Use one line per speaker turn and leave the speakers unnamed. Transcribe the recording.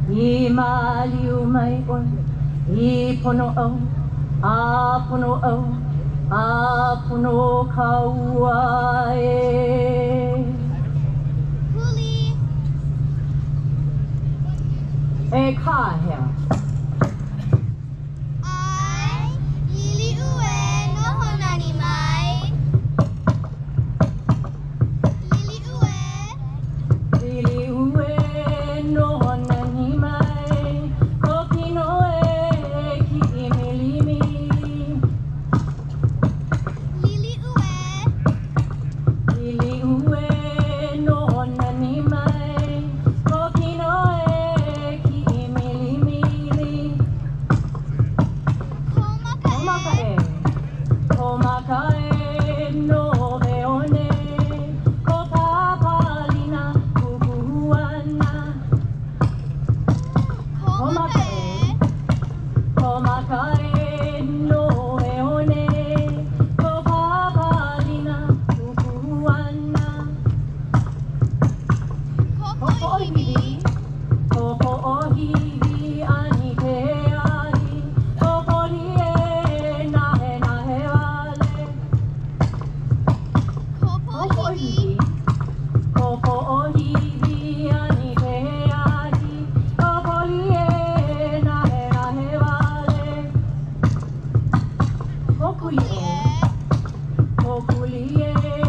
I maliu mai oi, I pono au, a pono au, a pono kaua e.
Huli.
E ka hea.
Ai, lili ue no honani mai. Lili ue.
Lili ue no honani mai. Kokino e ki imilimi.
Lili ue.
Lili ue no honani mai. Kokino e ki imilimi.
Komaka e.
Komaka e no veone. Ko papalina kukuana.
Komaka e.
Komaka e no veone. Ko papalina kukuana.
Koko ihi.
Koko ohihi ani te ahi. Koko ni e nahe nahe wale.
Koko ihi.
Koko ohihi ani te ahi. Koko ni e nahe nahe wale. Koku i e. Koku li e.